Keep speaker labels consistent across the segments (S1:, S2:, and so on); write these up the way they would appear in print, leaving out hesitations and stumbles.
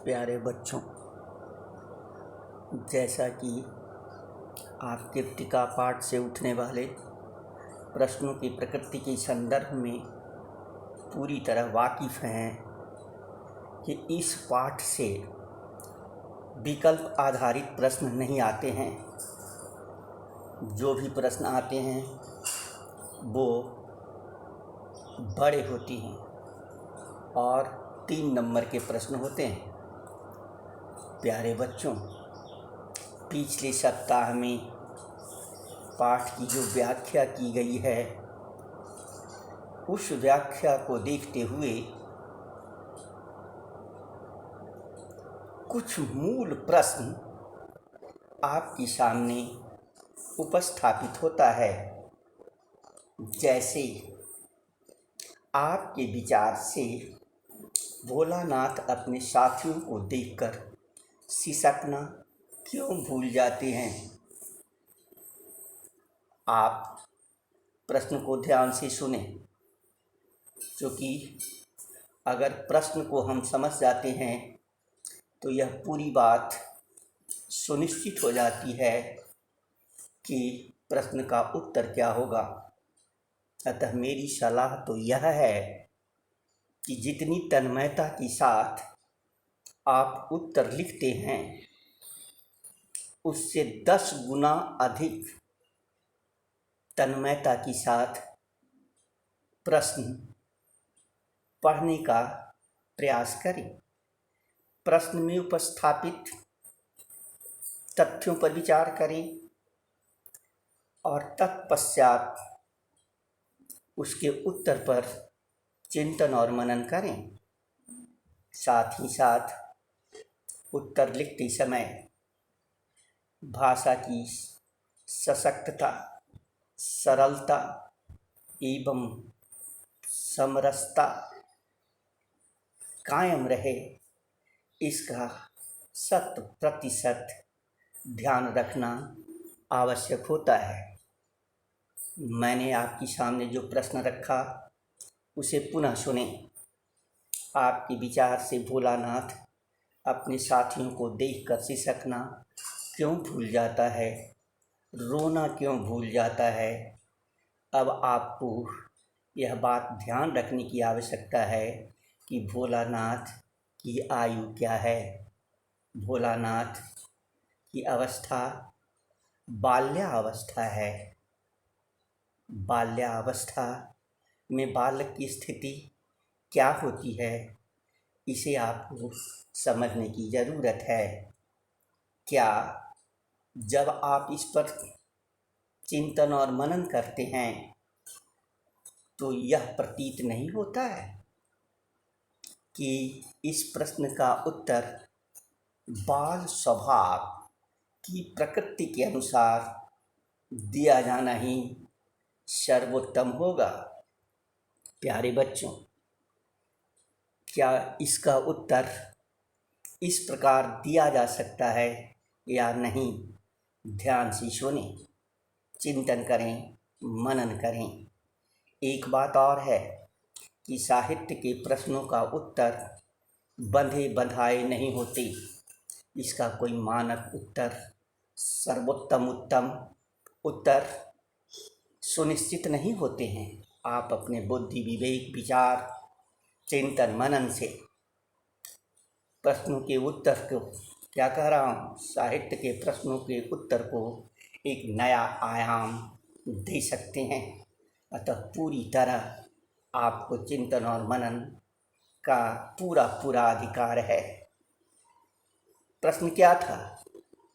S1: प्यारे बच्चों, जैसा कि आप कीर्तिका पाठ से उठने वाले प्रश्नों की प्रकृति के संदर्भ में पूरी तरह वाकिफ़ हैं कि इस पाठ से विकल्प आधारित प्रश्न नहीं आते हैं। जो भी प्रश्न आते हैं वो बड़े होते हैं और 3 नंबर के प्रश्न होते हैं। प्यारे बच्चों, पिछले सप्ताह में पाठ की जो व्याख्या की गई है उस व्याख्या को देखते हुए कुछ मूल प्रश्न आपके सामने उपस्थापित होता है। जैसे आपके विचार से भोलानाथ अपने साथियों को देखकर सिसकना क्यों भूल जाते हैं। आप प्रश्न को ध्यान से सुने, क्योंकि अगर प्रश्न को हम समझ जाते हैं तो यह पूरी बात सुनिश्चित हो जाती है कि प्रश्न का उत्तर क्या होगा। अतः मेरी सलाह तो यह है कि जितनी तन्मयता के साथ आप उत्तर लिखते हैं उससे 10 गुना अधिक तन्मयता के साथ प्रश्न पढ़ने का प्रयास करें। प्रश्न में उपस्थापित तथ्यों पर विचार करें और तत्पश्चात उसके उत्तर पर चिंतन और मनन करें। साथ ही साथ उत्तर लिखते समय भाषा की सशक्तता, सरलता एवं समरसता कायम रहे, इसका 100% ध्यान रखना आवश्यक होता है। मैंने आपके सामने जो प्रश्न रखा उसे पुनः सुने। आपके विचार से भोलानाथ अपने साथियों को देखकर सिसकना क्यों भूल जाता है, रोना क्यों भूल जाता है। अब आपको यह बात ध्यान रखने की आवश्यकता है कि भोलानाथ की आयु क्या है। भोलानाथ की अवस्था बाल्यावस्था है। बाल्यावस्था में बालक की स्थिति क्या होती है, इसे आपको समझने की ज़रूरत है। क्या जब आप इस पर चिंतन और मनन करते हैं तो यह प्रतीत नहीं होता है कि इस प्रश्न का उत्तर बाल स्वभाव की प्रकृति के अनुसार दिया जाना ही सर्वोत्तम होगा। प्यारे बच्चों, क्या इसका उत्तर इस प्रकार दिया जा सकता है या नहीं? ध्यान से सुने, चिंतन करें, मनन करें। एक बात और है कि साहित्य के प्रश्नों का उत्तर बंधे बंधाए नहीं होते। इसका कोई मानक उत्तर, सर्वोत्तम उत्तर सुनिश्चित नहीं होते हैं। आप अपने बुद्धि, विवेक, विचार, चिंतन, मनन से प्रश्नों के उत्तर को, क्या कह रहा हूँ, साहित्य के प्रश्नों के उत्तर को एक नया आयाम दे सकते हैं। अतः पूरी तरह आपको चिंतन और मनन का पूरा अधिकार है। प्रश्न क्या था?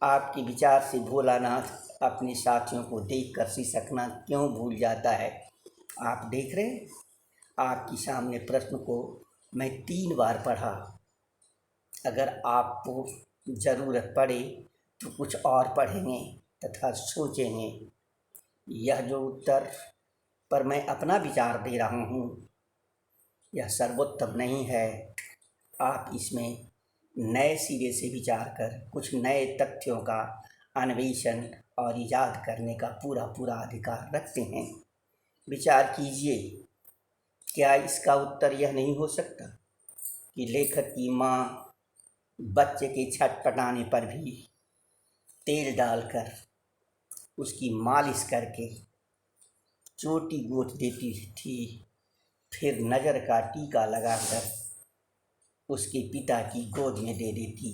S1: आपके विचार से भोलानाथ अपने साथियों को देखकर सिसकना क्यों भूल जाता है। आप देख रहे हैं, आपके सामने प्रश्न को मैं 3 बार पढ़ा। अगर आपको ज़रूरत पड़े तो कुछ और पढ़ेंगे तथा सोचेंगे। यह जो उत्तर पर मैं अपना विचार दे रहा हूँ यह सर्वोत्तम नहीं है। आप इसमें नए सिरे से विचार कर कुछ नए तथ्यों का अन्वेषण और इजाद करने का पूरा अधिकार रखते हैं। विचार कीजिए, क्या इसका उत्तर यह नहीं हो सकता कि लेखक की माँ बच्चे के छटपटाने पर भी तेल डालकर उसकी मालिश करके चोटी गोद देती थी, फिर नज़र का टीका लगाकर उसके पिता की गोद में दे देती।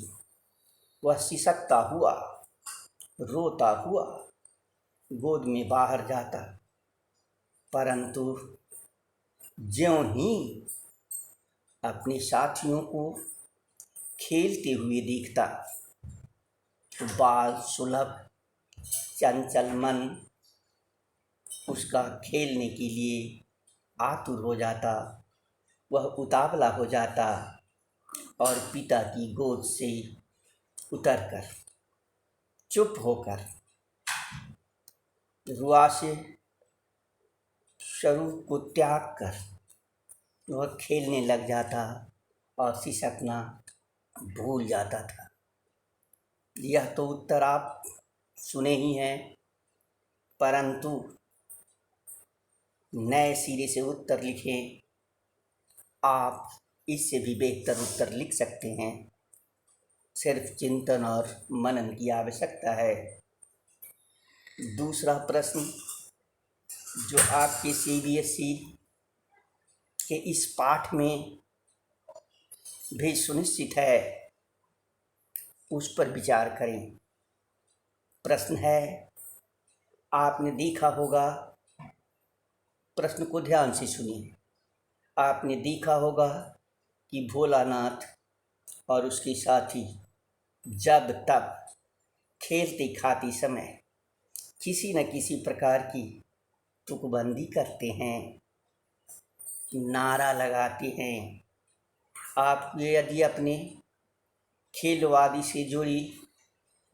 S1: वह सिसकता हुआ, रोता हुआ गोद में बाहर जाता, परंतु ज्यों ही अपने साथियों को खेलते हुए देखता तो बाल सुलभ चंचल मन उसका खेलने के लिए आतुर हो जाता। वह उतावला हो जाता और पिता की गोद से उतरकर चुप होकर रुआसे स्वरूप को त्याग कर वह खेलने लग जाता और सिसकना भूल जाता था। यह तो उत्तर आप सुने ही हैं, परंतु नए सिरे से उत्तर लिखें। आप इससे भी बेहतर उत्तर लिख सकते हैं, सिर्फ चिंतन और मनन की आवश्यकता है। दूसरा प्रश्न जो आपके CBSE के इस पाठ में भी सुनिश्चित है, उस पर विचार करें। प्रश्न है, आपने देखा होगा, प्रश्न को ध्यान से सुनिए। आपने देखा होगा कि भोलानाथ और उसके साथी जब तब खेलते खाते समय किसी न किसी प्रकार की तुकबंदी करते हैं, नारा लगाते हैं। आप यदि अपने खेलवादी से जुड़ी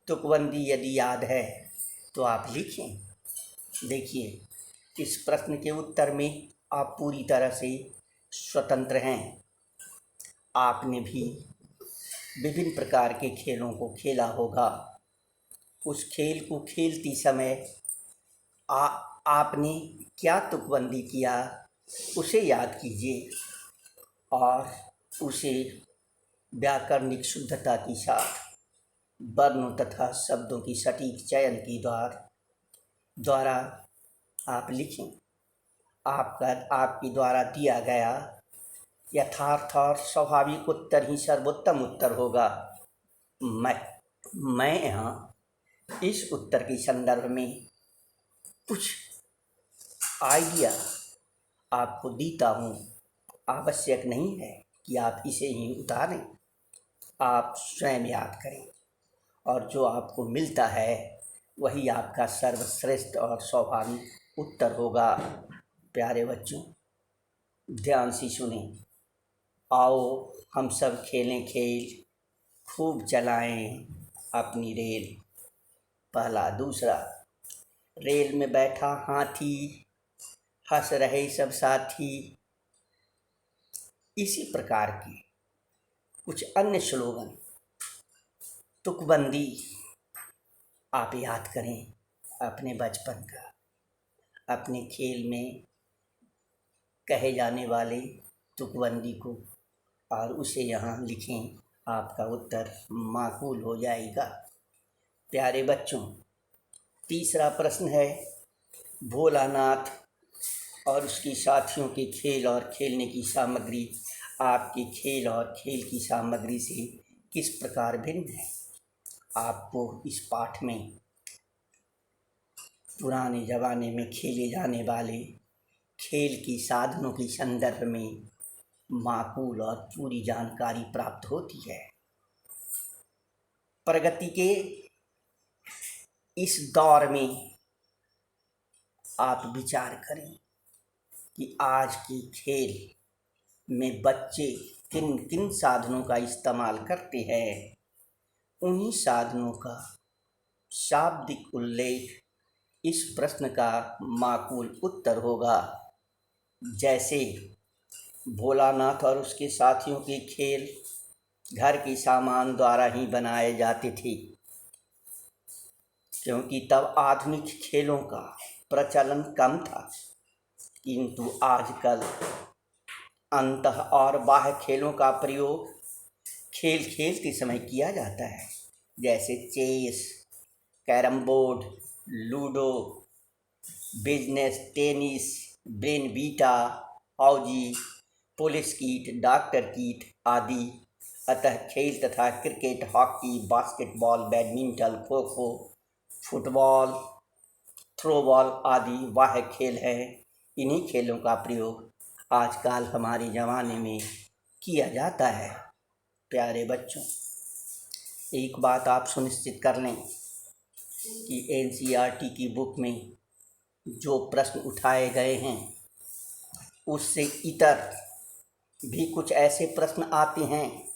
S1: तुकबंदी यदि याद है तो आप लिखें। देखिए, इस प्रश्न के उत्तर में आप पूरी तरह से स्वतंत्र हैं। आपने भी विभिन्न प्रकार के खेलों को खेला होगा। उस खेल को खेलते समय आपने क्या तुकबंदी किया उसे याद कीजिए और उसे व्याकरणिक शुद्धता के साथ वर्णों तथा शब्दों की सटीक चयन के द्वारा आप लिखें। आपके द्वारा दिया गया यथार्थ और स्वाभाविक उत्तर ही सर्वोत्तम उत्तर होगा। मैं यहाँ इस उत्तर के संदर्भ में कुछ आइडिया आपको देता हूँ। आवश्यक नहीं है कि आप इसे ही उतारें, आप स्वयं याद करें और जो आपको मिलता है वही आपका सर्वश्रेष्ठ और स्वाभाविक उत्तर होगा। प्यारे बच्चों, ध्यान से सुने। आओ हम सब खेलें खेल, खूब चलाएं अपनी रेल। पहला। दूसरा, रेल में बैठा हाथी, हंस रहे सब साथी। इसी प्रकार की कुछ अन्य स्लोगन, तुकबंदी आप याद करें अपने बचपन का, अपने खेल में कहे जाने वाले तुकबंदी को, और उसे यहाँ लिखें। आपका उत्तर माकूल हो जाएगा। प्यारे बच्चों, तीसरा प्रश्न है, भोलानाथ और उसके साथियों के खेल और खेलने की सामग्री आपके खेल और खेल की सामग्री से किस प्रकार भिन्न है। आपको इस पाठ में पुराने ज़माने में खेले जाने वाले खेल के साधनों के संदर्भ में माकूल और पूरी जानकारी प्राप्त होती है। प्रगति के इस दौर में आप विचार करें कि आज के खेल में बच्चे किन किन साधनों का इस्तेमाल करते हैं। उन्हीं साधनों का शाब्दिक उल्लेख इस प्रश्न का माकूल उत्तर होगा। जैसे भोलानाथ और उसके साथियों के खेल घर के सामान द्वारा ही बनाए जाते थे, क्योंकि तब आधुनिक खेलों का प्रचलन कम था। किंतु आजकल अंतः और बाह्य खेलों का प्रयोग खेल खेलते समय किया जाता है, जैसे chess, carrom board, ludo, business, tennis, brain vita, फौजी, पुलिस कीट, डॉक्टर कीट आदि। अतः खेल तथा cricket, hockey, basketball, badminton, kho kho, football, throwball आदि वह खेल हैं। इन्हीं खेलों का प्रयोग आजकल हमारे ज़माने में किया जाता है। प्यारे बच्चों, एक बात आप सुनिश्चित कर लें कि NCERT की बुक में जो प्रश्न उठाए गए हैं उससे इतर भी कुछ ऐसे प्रश्न आते हैं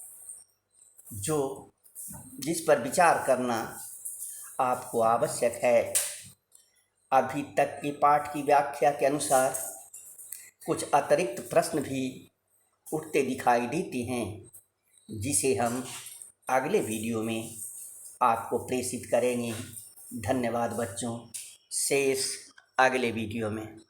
S1: जिस पर विचार करना आपको आवश्यक है। अभी तक के पाठ की व्याख्या के अनुसार कुछ अतिरिक्त प्रश्न भी उठते दिखाई देते हैं, जिसे हम अगले वीडियो में आपको प्रेषित करेंगे। धन्यवाद बच्चों। शेष अगले वीडियो में।